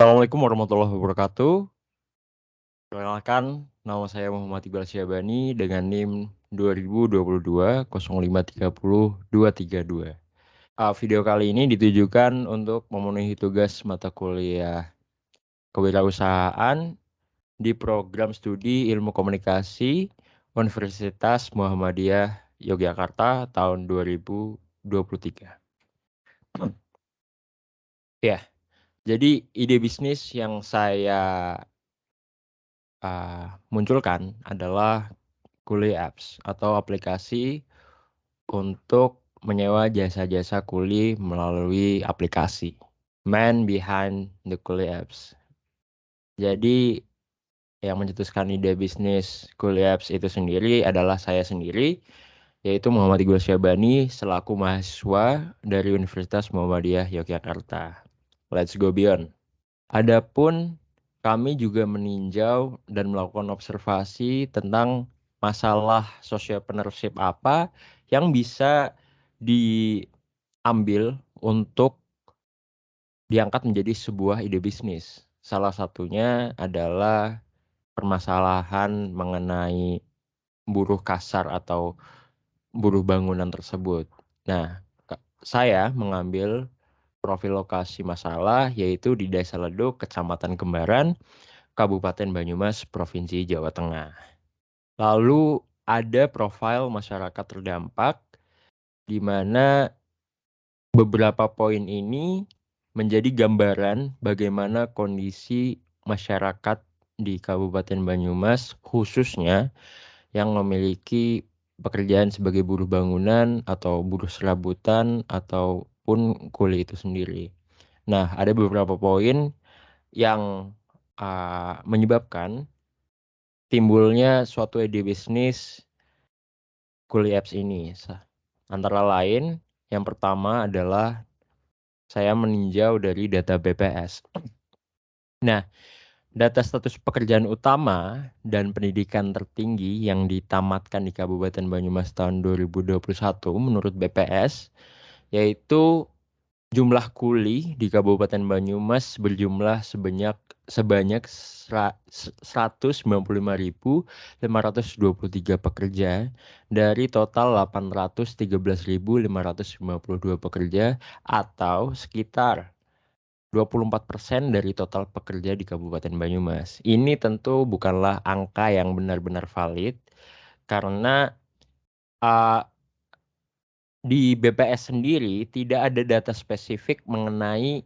Assalamualaikum warahmatullahi wabarakatuh. Perkenalkan, nama saya Muhammad Iqbal Syabani dengan NIM 2022 0530232. Video kali ini ditujukan untuk memenuhi tugas mata kuliah kewirausahaan di program studi Ilmu Komunikasi Universitas Muhammadiyah Yogyakarta tahun 2023. Ya, jadi ide bisnis yang saya munculkan adalah Kuli Apps atau aplikasi untuk menyewa jasa-jasa kuli melalui aplikasi. Man behind the Kuli Apps. Jadi yang mencetuskan ide bisnis Kuli Apps itu sendiri adalah saya sendiri, yaitu Muhammad Iqbal Syabani selaku mahasiswa dari Universitas Muhammadiyah Yogyakarta. Let's go beyond. Adapun kami juga meninjau dan melakukan observasi tentang masalah sociopreneurship apa yang bisa diambil untuk diangkat menjadi sebuah ide bisnis. Salah satunya adalah permasalahan mengenai buruh kasar atau buruh bangunan tersebut. Nah, saya mengambil profil lokasi masalah yaitu di Desa Leduk, Kecamatan Kembaran, Kabupaten Banyumas, Provinsi Jawa Tengah. Lalu ada profil masyarakat terdampak di mana beberapa poin ini menjadi gambaran bagaimana kondisi masyarakat di Kabupaten Banyumas khususnya yang memiliki pekerjaan sebagai buruh bangunan atau buruh serabutan ataupun kuli itu sendiri. Nah, ada beberapa poin yang menyebabkan timbulnya suatu ide bisnis Kuli Apps ini. Antara lain, yang pertama adalah saya meninjau dari data BPS. Nah, data status pekerjaan utama dan pendidikan tertinggi yang ditamatkan di Kabupaten Banyumas tahun 2021 menurut BPS, yaitu jumlah kuli di Kabupaten Banyumas berjumlah sebanyak 195.523 pekerja dari total 813.552 pekerja atau sekitar 24% dari total pekerja di Kabupaten Banyumas. Ini tentu bukanlah angka yang benar-benar valid karena uh, di BPS sendiri tidak ada data spesifik mengenai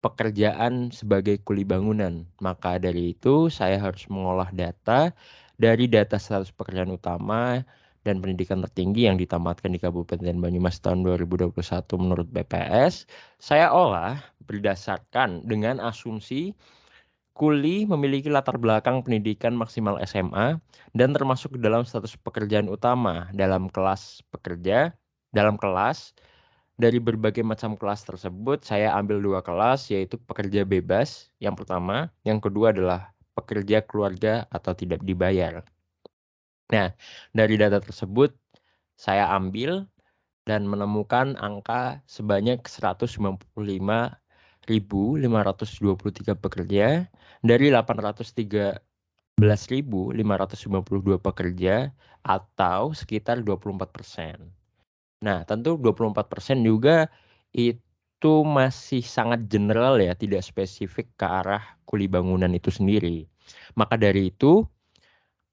pekerjaan sebagai kuli bangunan. Maka dari itu saya harus mengolah data dari data status pekerjaan utama dan pendidikan tertinggi yang ditamatkan di Kabupaten Banyumas tahun 2021 menurut BPS. Saya olah berdasarkan dengan asumsi kuli memiliki latar belakang pendidikan maksimal SMA dan termasuk dalam status pekerjaan utama dalam kelas pekerja dalam kelas. Dari berbagai macam kelas tersebut, saya ambil 2 kelas, yaitu pekerja bebas, yang pertama. Yang kedua adalah pekerja keluarga atau tidak dibayar. Nah, dari data tersebut, saya ambil dan menemukan angka sebanyak 195.523 pekerja dari 813.552 pekerja atau sekitar 24%. Nah, tentu 24% juga itu masih sangat general ya, tidak spesifik ke arah kuli bangunan itu sendiri. Maka dari itu,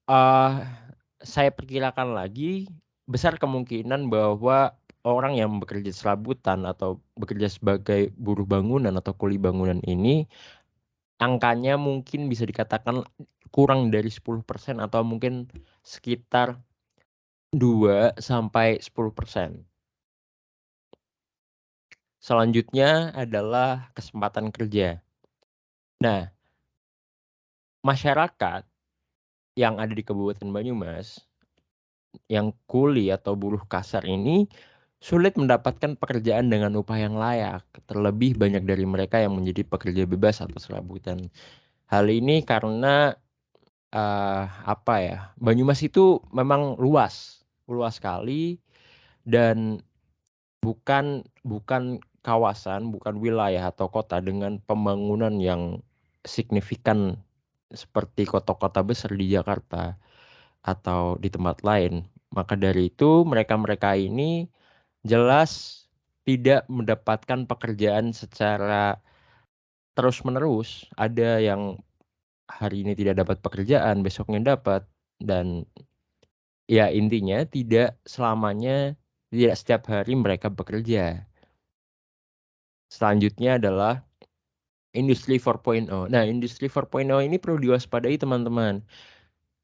uh, saya perkirakan lagi besar kemungkinan bahwa orang yang bekerja serabutan atau bekerja sebagai buruh bangunan atau kuli bangunan ini angkanya mungkin bisa dikatakan kurang dari 10% atau mungkin sekitar 2-10%. Selanjutnya adalah kesempatan kerja. Nah, masyarakat yang ada di Kabupaten Banyumas, yang kuli atau buruh kasar ini sulit mendapatkan pekerjaan dengan upah yang layak. Terlebih banyak dari mereka yang menjadi pekerja bebas atau serabutan. Hal ini karena Banyumas itu memang luas sekali dan bukan kawasan, bukan wilayah atau kota dengan pembangunan yang signifikan seperti kota-kota besar di Jakarta atau di tempat lain. Maka dari itu mereka-mereka ini jelas tidak mendapatkan pekerjaan secara terus-menerus. Ada yang hari ini tidak dapat pekerjaan, besoknya dapat, dan ya intinya tidak selamanya, tidak setiap hari mereka bekerja. Selanjutnya adalah Industri 4.0. Nah, Industri 4.0 ini perlu diwaspadai teman-teman.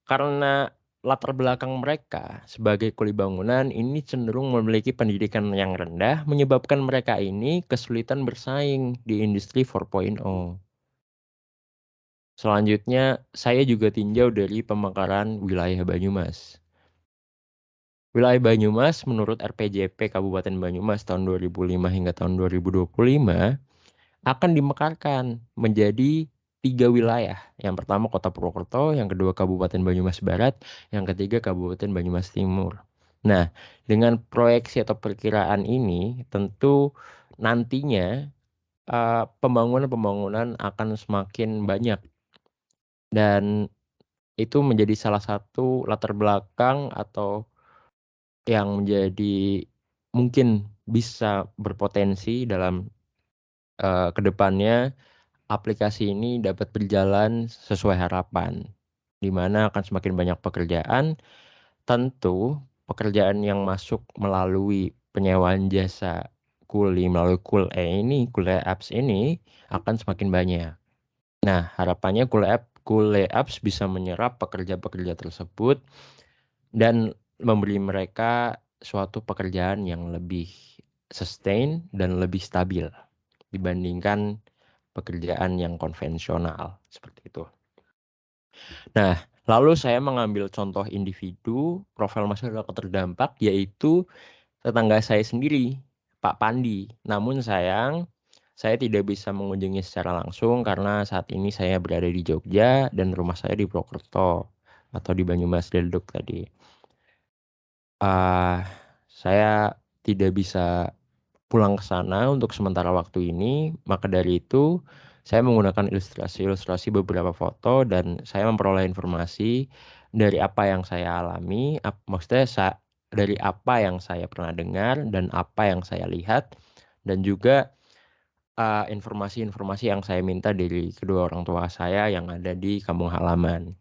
Karena latar belakang mereka sebagai kuli bangunan ini cenderung memiliki pendidikan yang rendah, menyebabkan mereka ini kesulitan bersaing di Industri 4.0. Selanjutnya, saya juga tinjau dari pemekaran wilayah Banyumas. Wilayah Banyumas menurut RPJP Kabupaten Banyumas tahun 2005 hingga tahun 2025 akan dimekarkan menjadi 3 wilayah. Yang pertama Kota Purwokerto, yang kedua Kabupaten Banyumas Barat, yang ketiga Kabupaten Banyumas Timur. Nah, dengan proyeksi atau perkiraan ini tentu nantinya pembangunan-pembangunan akan semakin banyak, dan itu menjadi salah satu latar belakang atau yang menjadi mungkin bisa berpotensi dalam kedepannya aplikasi ini dapat berjalan sesuai harapan, di mana akan semakin banyak pekerjaan. Tentu pekerjaan yang masuk melalui penyewaan jasa kuli melalui Kule Apps ini akan semakin banyak. Nah, harapannya Kule Apps bisa menyerap pekerja-pekerja tersebut dan memberi mereka suatu pekerjaan yang lebih sustain dan lebih stabil dibandingkan pekerjaan yang konvensional seperti itu. Nah, lalu saya mengambil contoh individu profil masyarakat terdampak, yaitu tetangga saya sendiri, Pak Pandi. Namun sayang, saya tidak bisa mengunjungi secara langsung karena saat ini saya berada di Jogja dan rumah saya di Purwokerto atau di Banyumas Deluk tadi. Saya tidak bisa pulang ke sana untuk sementara waktu ini, maka dari itu saya menggunakan ilustrasi beberapa foto dan saya memperoleh informasi dari apa yang saya alami, maksudnya dari apa yang saya pernah dengar dan apa yang saya lihat, dan juga informasi-informasi yang saya minta dari kedua orang tua saya yang ada di kampung halaman.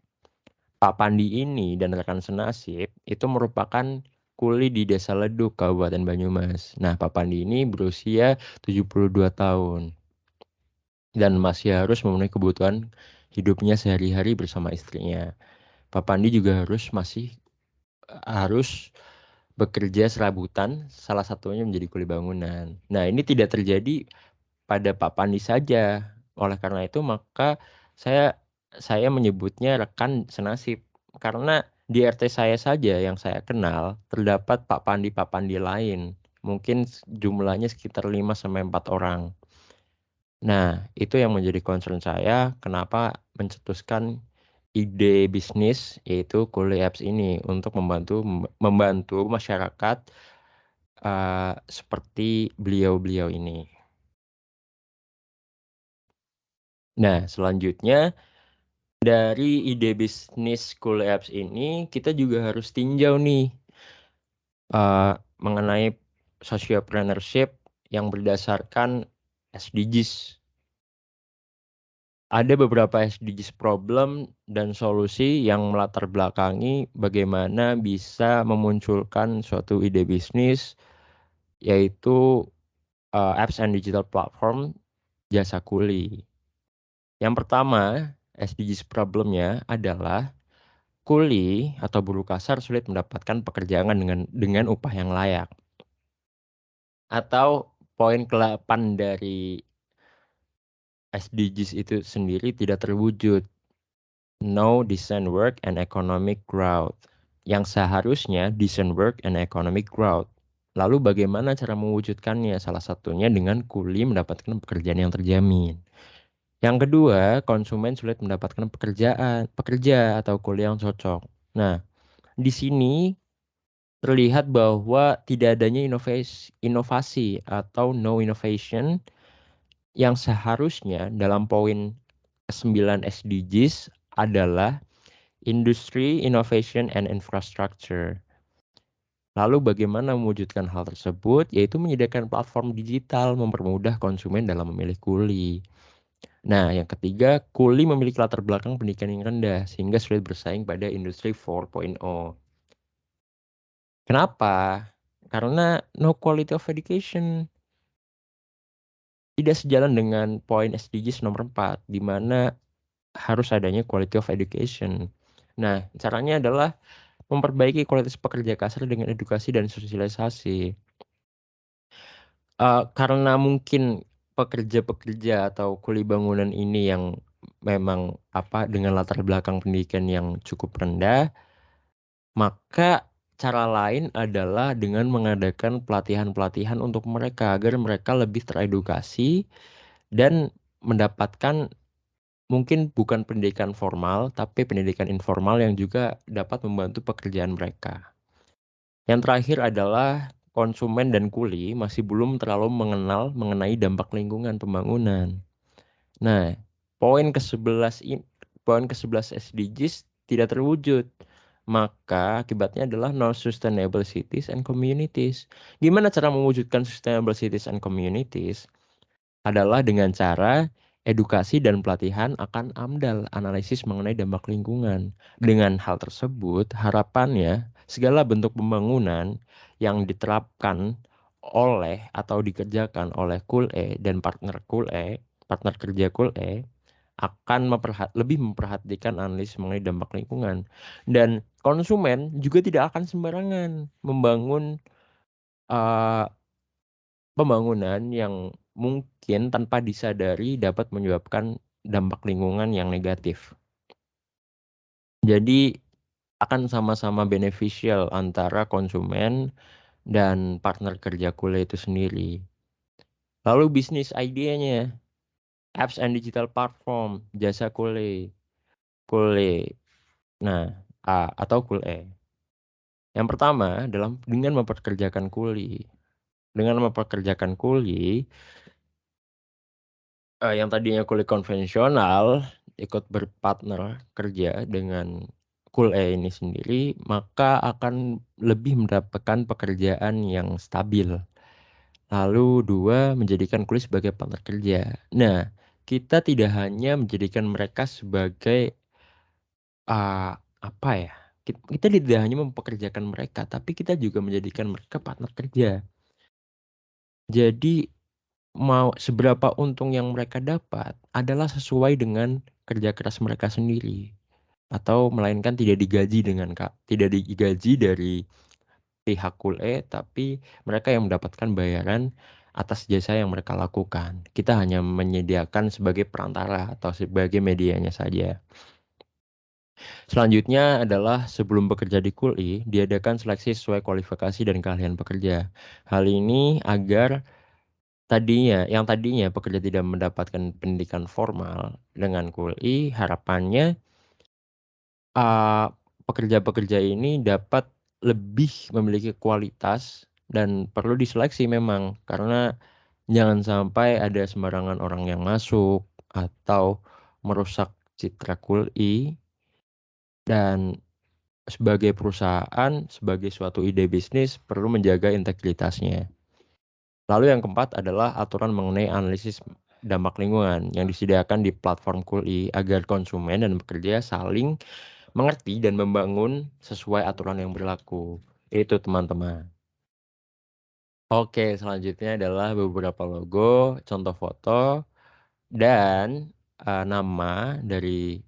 Pak Pandi ini dan rekan senasib itu merupakan kuli di Desa Leduk, Kabupaten Banyumas. Nah, Pak Pandi ini berusia 72 tahun dan masih harus memenuhi kebutuhan hidupnya sehari-hari bersama istrinya. Pak Pandi juga masih harus bekerja serabutan, salah satunya menjadi kuli bangunan. Nah, ini tidak terjadi pada Pak Pandi saja. Oleh karena itu, maka saya saya menyebutnya rekan senasib karena di RT saya saja yang saya kenal terdapat Pak Pandi lain. Mungkin jumlahnya sekitar 5 sampai 4 orang. Nah, itu yang menjadi concern saya kenapa mencetuskan ide bisnis yaitu Kuli Apps ini untuk membantu masyarakat seperti beliau-beliau ini. Nah, selanjutnya dari ide bisnis Kuli Apps ini kita juga harus tinjau nih mengenai sociopreneurship yang berdasarkan SDGs. Ada beberapa SDGs problem dan solusi yang melatar belakangi bagaimana bisa memunculkan suatu ide bisnis, yaitu apps and digital platform jasa kuli. Yang pertama, SDGs problemnya adalah kuli atau buruh kasar sulit mendapatkan pekerjaan dengan upah yang layak. Atau poin ke-8 dari SDGs itu sendiri tidak terwujud. No decent work and economic growth. Yang seharusnya decent work and economic growth. Lalu bagaimana cara mewujudkannya? Salah satunya dengan kuli mendapatkan pekerjaan yang terjamin. Yang kedua, konsumen sulit mendapatkan pekerja atau kuli yang cocok. Nah, di sini terlihat bahwa tidak adanya inovasi atau no innovation yang seharusnya dalam poin ke-9 SDGs adalah Industry, Innovation, and Infrastructure. Lalu bagaimana mewujudkan hal tersebut? Yaitu menyediakan platform digital mempermudah konsumen dalam memilih kuli. Nah, yang ketiga, kuli memiliki latar belakang pendidikan yang rendah sehingga sulit bersaing pada industri 4.0. Kenapa? Karena no quality of education. Tidak sejalan dengan poin SDGs nomor 4, di mana harus adanya quality of education. Nah, caranya adalah memperbaiki kualitas pekerja kasar dengan edukasi dan sosialisasi. Karena mungkin pekerja-pekerja atau kuli bangunan ini yang memang dengan latar belakang pendidikan yang cukup rendah, maka cara lain adalah dengan mengadakan pelatihan-pelatihan untuk mereka agar mereka lebih teredukasi dan mendapatkan mungkin bukan pendidikan formal, tapi pendidikan informal yang juga dapat membantu pekerjaan mereka. Yang terakhir adalah konsumen dan kuli masih belum terlalu mengenal mengenai dampak lingkungan pembangunan. Nah, poin ke-11 SDGs tidak terwujud. Maka akibatnya adalah no sustainable cities and communities. Gimana cara mewujudkan sustainable cities and communities? Adalah dengan cara edukasi dan pelatihan akan AMDAL, analisis mengenai dampak lingkungan. Dengan hal tersebut, harapannya segala bentuk pembangunan yang diterapkan oleh atau dikerjakan oleh KUL-E dan partner kerja KUL-E akan lebih memperhatikan analisis mengenai dampak lingkungan. Dan konsumen juga tidak akan sembarangan membangun uh, pembangunan yang mungkin tanpa disadari dapat menyebabkan dampak lingkungan yang negatif. Jadi akan sama-sama beneficial antara konsumen dan partner kerja KUL itu sendiri. Lalu bisnis idenya, apps and digital platform, jasa KUL. Nah, atau KUL-E. Yang pertama adalah dengan mempekerjakan kuli. Dengan mempekerjakan kuli, yang tadinya kuliah konvensional ikut berpartner kerja dengan KUL-E ini sendiri, maka akan lebih mendapatkan pekerjaan yang stabil. Lalu dua, menjadikan KUL sebagai partner kerja. Nah, kita tidak hanya menjadikan mereka sebagai apa ya? Kita tidak hanya mempekerjakan mereka, tapi kita juga menjadikan mereka partner kerja. Jadi mau seberapa untung yang mereka dapat adalah sesuai dengan kerja keras mereka sendiri, atau melainkan tidak digaji dari pihak KUL-E, tapi mereka yang mendapatkan bayaran atas jasa yang mereka lakukan. Kita hanya menyediakan sebagai perantara atau sebagai medianya saja. Selanjutnya adalah sebelum bekerja di KUL-I, diadakan seleksi sesuai kualifikasi dan keahlian pekerja. Hal ini agar yang tadinya pekerja tidak mendapatkan pendidikan formal dengan KUL-I, harapannya pekerja-pekerja ini dapat lebih memiliki kualitas dan perlu diseleksi memang, karena jangan sampai ada sembarangan orang yang masuk atau merusak citra KUL-I. Dan sebagai perusahaan, sebagai suatu ide bisnis, perlu menjaga integritasnya. Lalu yang keempat adalah aturan mengenai analisis dampak lingkungan yang disediakan di platform KUL-I agar konsumen dan pekerja saling mengerti dan membangun sesuai aturan yang berlaku. Itu teman-teman. Oke, selanjutnya adalah beberapa logo, contoh foto, dan nama dari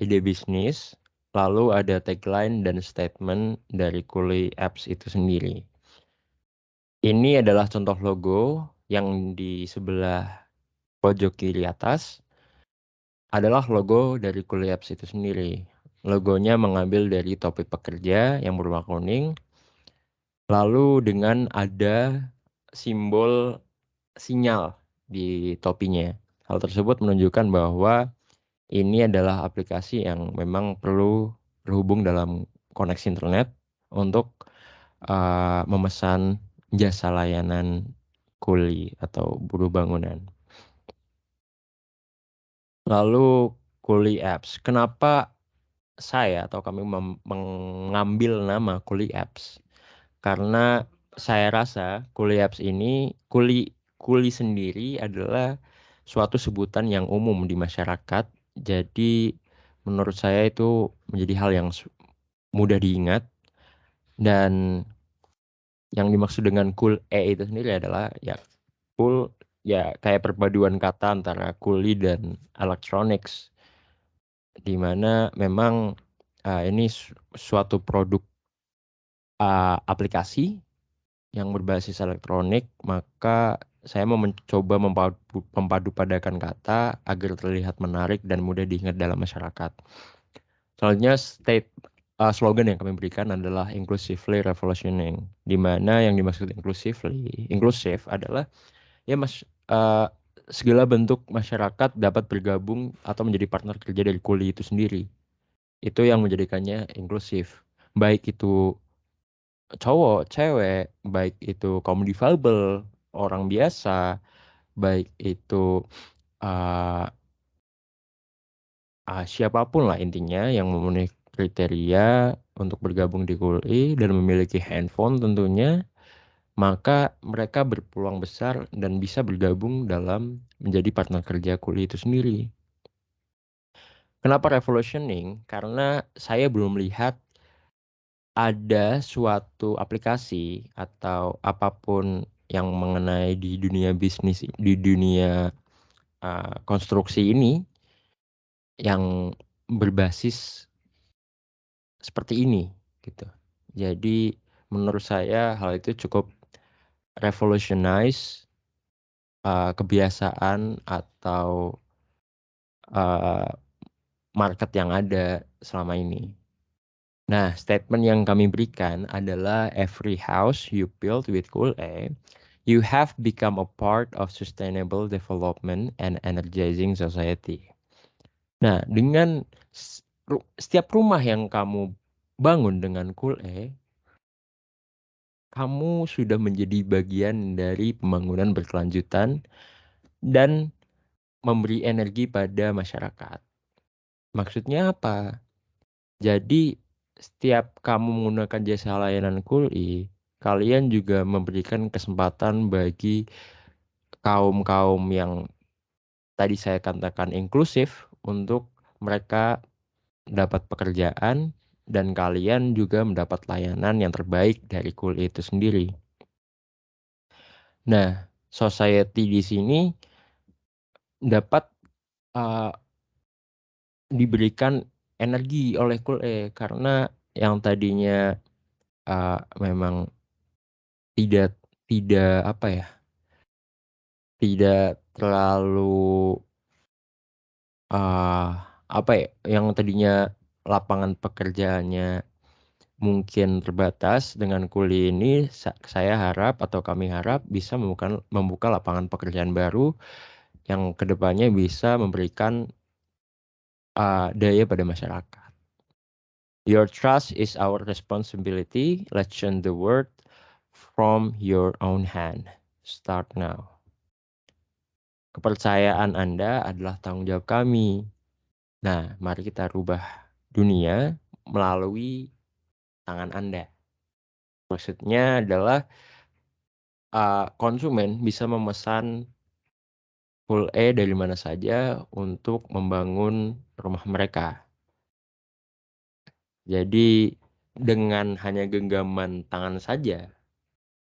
ide bisnis. Lalu ada tagline dan statement dari KUL-I Apps itu sendiri. Ini adalah contoh logo yang di sebelah pojok kiri atas adalah logo dari KUL-I Apps itu sendiri. Logonya mengambil dari topi pekerja yang berwarna kuning, lalu dengan ada simbol sinyal di topinya. Hal tersebut menunjukkan bahwa ini adalah aplikasi yang memang perlu terhubung dalam koneksi internet untuk memesan jasa layanan kuli atau buruh bangunan. Lalu Kuli Apps. Kenapa saya atau kami mengambil nama Kuli Apps? Karena saya rasa Kuli Apps ini, kuli sendiri adalah suatu sebutan yang umum di masyarakat. Jadi menurut saya itu menjadi hal yang mudah diingat, dan yang dimaksud dengan cool itu sendiri adalah ya cool, ya kayak perpaduan kata antara kuli dan electronics, di mana memang ini suatu produk aplikasi yang berbasis elektronik. Maka saya mau mencoba mempadu-padakan kata agar terlihat menarik dan mudah diingat dalam masyarakat. Soalnya slogan yang kami berikan adalah inclusively revolutioning, di mana yang dimaksud inklusif adalah ya segala bentuk masyarakat dapat bergabung atau menjadi partner kerja dari kuli itu sendiri. Itu yang menjadikannya inklusif. Baik itu cowok, cewek, baik itu kaum difabel, orang biasa, baik itu uh, siapapun lah intinya yang memenuhi kriteria untuk bergabung di KULI dan memiliki handphone tentunya, maka mereka berpeluang besar dan bisa bergabung dalam menjadi partner kerja KULI itu sendiri. Kenapa revolutioning? Karena saya belum lihat ada suatu aplikasi atau apapun yang mengenai di dunia bisnis, di dunia konstruksi ini yang berbasis seperti ini gitu. Jadi menurut saya hal itu cukup revolutionize kebiasaan atau uh, market yang ada selama ini. Nah, statement yang kami berikan adalah every house you build with Cool A, you have become a part of sustainable development and energizing society. Nah, dengan setiap rumah yang kamu bangun dengan Cool A, kamu sudah menjadi bagian dari pembangunan berkelanjutan dan memberi energi pada masyarakat. Maksudnya apa? Jadi setiap kamu menggunakan jasa layanan KULI, kalian juga memberikan kesempatan bagi kaum-kaum yang tadi saya katakan inklusif untuk mereka dapat pekerjaan, dan kalian juga mendapat layanan yang terbaik dari KULI itu sendiri. Nah, society di sini dapat diberikan energi oleh KULI karena yang tadinya memang tidak tidak apa ya, tidak terlalu apa ya, yang tadinya lapangan pekerjaannya mungkin terbatas, dengan kuli ini saya harap atau kami harap bisa membuka lapangan pekerjaan baru yang kedepannya bisa memberikan daya pada masyarakat. Your trust is our responsibility. Let's change the world from your own hand. Start now. Kepercayaan Anda adalah tanggung jawab kami. Nah, mari kita rubah dunia melalui tangan Anda. Maksudnya adalah konsumen bisa memesan Full E dari mana saja untuk membangun rumah mereka. Jadi dengan hanya genggaman tangan saja,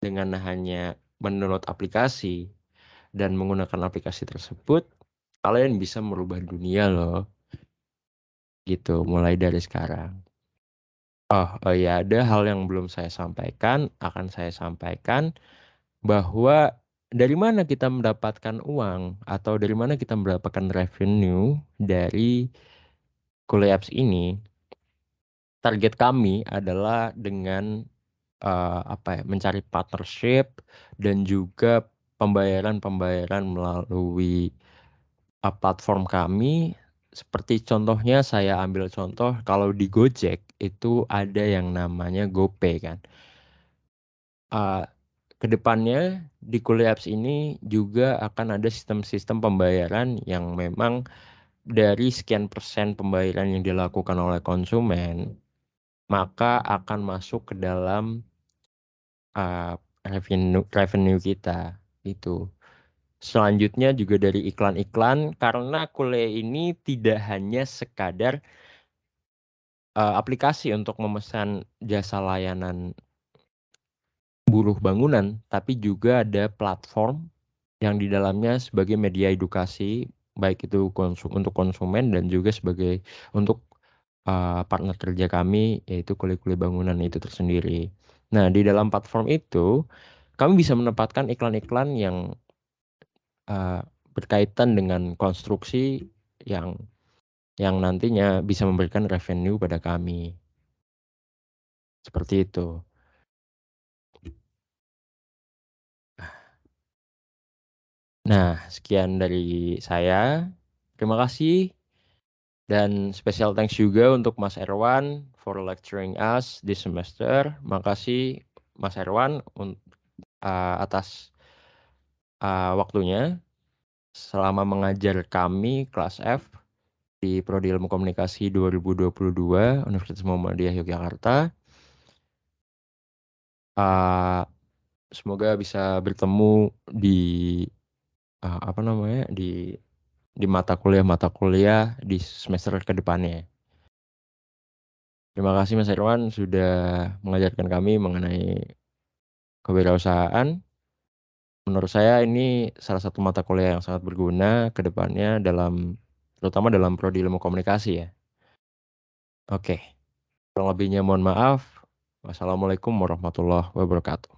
dengan hanya mendownload aplikasi dan menggunakan aplikasi tersebut, kalian bisa merubah dunia loh. Gitu, mulai dari sekarang. Oh ya, ada hal yang belum saya sampaikan, akan saya sampaikan bahwa dari mana kita mendapatkan uang atau dari mana kita mendapatkan revenue dari Kuli Apps ini. Target kami adalah dengan mencari partnership dan juga pembayaran melalui platform kami. Seperti contohnya, saya ambil contoh kalau di Gojek itu ada yang namanya GoPay kan. Kedepannya di Kuli Apps ini juga akan ada sistem-sistem pembayaran yang memang dari sekian persen pembayaran yang dilakukan oleh konsumen, maka akan masuk ke dalam uh, revenue kita itu. Selanjutnya juga dari iklan-iklan, karena Kule ini tidak hanya sekadar aplikasi untuk memesan jasa layanan buruh bangunan, tapi juga ada platform yang di dalamnya sebagai media edukasi, baik itu untuk konsumen dan juga sebagai untuk partner kerja kami, yaitu Kuli-Kuli Bangunan itu tersendiri. Nah, di dalam platform itu, kami bisa menempatkan iklan-iklan yang uh, berkaitan dengan konstruksi yang nantinya bisa memberikan revenue pada kami. Seperti itu. Nah, sekian dari saya. Terima kasih dan special thanks juga untuk Mas Erwan for lecturing us this semester. Makasih Mas Erwan atas waktunya selama mengajar kami kelas F di Prodi Ilmu Komunikasi 2022 Universitas Muhammadiyah Yogyakarta. Semoga bisa bertemu di apa namanya di mata kuliah di semester ke depannya. Terima kasih Mas Irwan sudah mengajarkan kami mengenai kewirausahaan. Menurut saya ini salah satu mata kuliah yang sangat berguna ke depannya terutama dalam prodi ilmu komunikasi ya. Oke, kurang lebihnya mohon maaf. Wassalamualaikum warahmatullahi wabarakatuh.